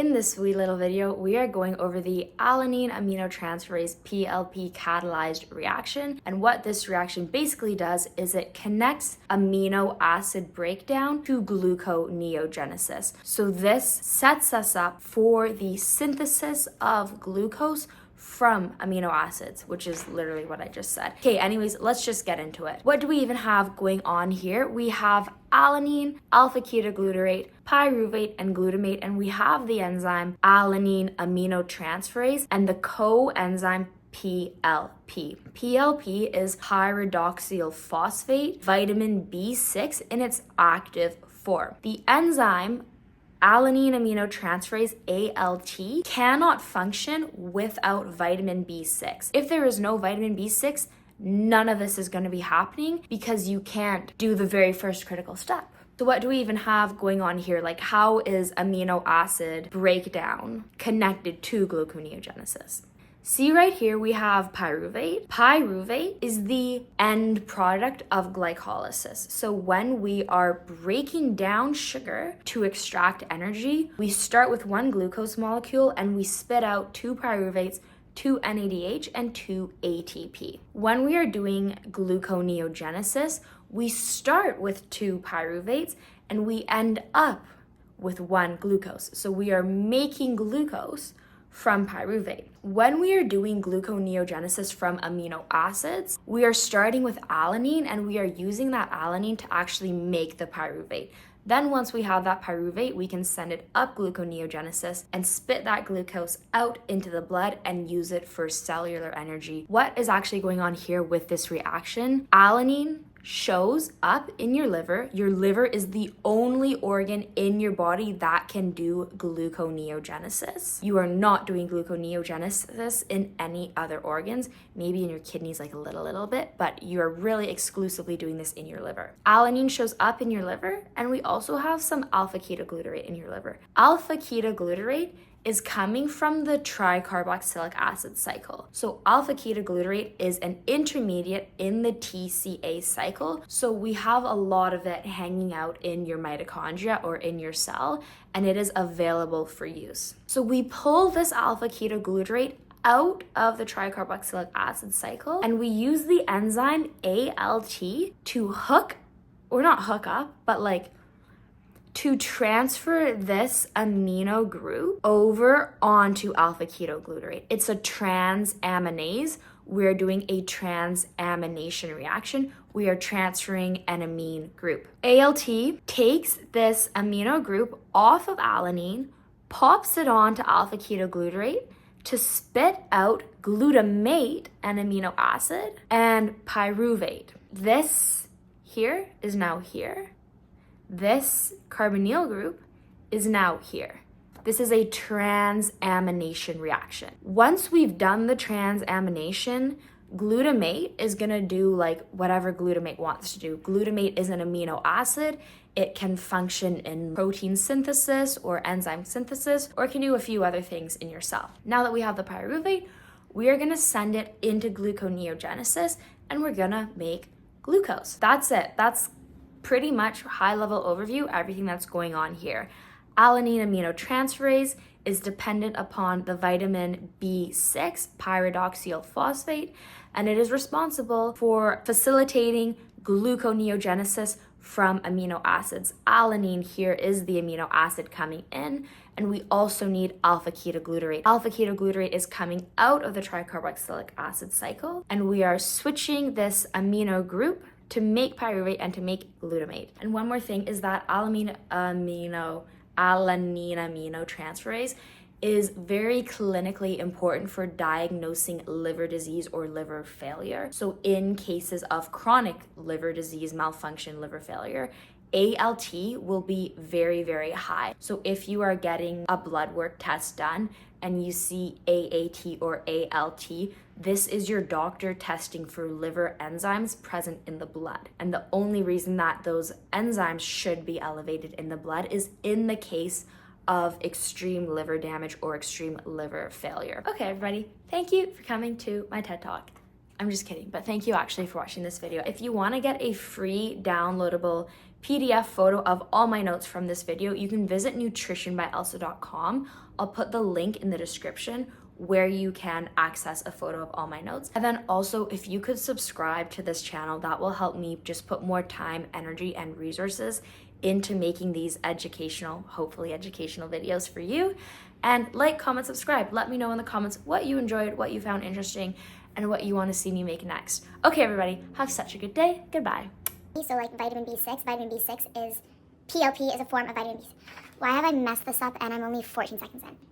In this wee little video, we are going over the Alanine Aminotransferase PLP catalyzed reaction. And what this reaction basically does is it connects amino acid breakdown to gluconeogenesis. So this sets us up for the synthesis of glucose from amino acids, which is literally what I just said. Okay, anyways, let's just get into it. What do we even have going on here? We have alanine, alpha-ketoglutarate, pyruvate, and glutamate, and we have the enzyme alanine aminotransferase and the coenzyme PLP. PLP is pyrodoxial phosphate, vitamin B6 in its active form. The enzyme Alanine aminotransferase, ALT, cannot function without vitamin B6. If there is no vitamin B6, none of this is going to be happening because you can't do the very first critical step. So what do we even have going on here? Like, how is amino acid breakdown connected to gluconeogenesis? See right here, we have pyruvate. Pyruvate is the end product of glycolysis. So when we are breaking down sugar to extract energy, we start with one glucose molecule and we spit out two pyruvates, two NADH, and two ATP. When we are doing gluconeogenesis, we start with two pyruvates and we end up with one glucose. So we are making glucose from pyruvate. When we are doing gluconeogenesis from amino acids, we are starting with alanine and we are using that alanine to actually make the pyruvate. Then once we have that pyruvate, we can send it up gluconeogenesis and spit that glucose out into the blood and use it for cellular energy. What is actually going on here with this reaction? Alanine shows up in your liver. Your liver is the only organ in your body that can do gluconeogenesis. You are not doing gluconeogenesis in any other organs, maybe in your kidneys like a little bit, but you are really exclusively doing this in your liver. Alanine shows up in your liver, and we also have some alpha-ketoglutarate in your liver. Alpha-ketoglutarate is coming from the tricarboxylic acid cycle. So alpha-ketoglutarate is an intermediate in the TCA cycle. So we have a lot of it hanging out in your mitochondria or in your cell, and it is available for use. So we pull this alpha-ketoglutarate out of the tricarboxylic acid cycle, and we use the enzyme ALT to to transfer this amino group over onto alpha-ketoglutarate. It's a transaminase. We're doing a transamination reaction. We are transferring an amine group. ALT takes this amino group off of alanine, pops it onto alpha-ketoglutarate to spit out glutamate, an amino acid, and pyruvate. This here is now here. This carbonyl group is now here. This is a transamination reaction. Once we've done the transamination, glutamate is gonna do like whatever glutamate wants to do. Glutamate is an amino acid. It can function in protein synthesis or enzyme synthesis, or it can do a few other things in your cell. Now that we have the pyruvate, we are gonna send it into gluconeogenesis and we're gonna make glucose. That's it. That's pretty much high-level overview, everything that's going on here. Alanine aminotransferase is dependent upon the vitamin B6, pyrodoxial phosphate, and it is responsible for facilitating gluconeogenesis from amino acids. Alanine here is the amino acid coming in, and we also need alpha-ketoglutarate. Alpha-ketoglutarate is coming out of the tricarboxylic acid cycle, and we are switching this amino group to make pyruvate and to make glutamate. And one more thing is that alanine aminotransferase is very clinically important for diagnosing liver disease or liver failure. So in cases of chronic liver disease, malfunction, liver failure, ALT will be very, very high. So if you are getting a blood work test done and you see AAT or ALT, this is your doctor testing for liver enzymes present in the blood. And the only reason that those enzymes should be elevated in the blood is in the case of extreme liver damage or extreme liver failure. Okay, everybody, thank you for coming to my TED Talk. I'm just kidding, but thank you actually for watching this video. If you want to get a free downloadable PDF photo of all my notes from this video, you can visit nutritionbyelsa.com. I'll put the link in the description where you can access a photo of all my notes. And then also, if you could subscribe to this channel, that will help me just put more time, energy, and resources into making these educational, hopefully educational videos for you. And like, comment, subscribe. Let me know in the comments what you enjoyed, what you found interesting, and what you want to see me make next. Okay, everybody, have such a good day. Goodbye. So like vitamin B6 is, PLP is a form of vitamin B6. Why have I messed this up and I'm only 14 seconds in?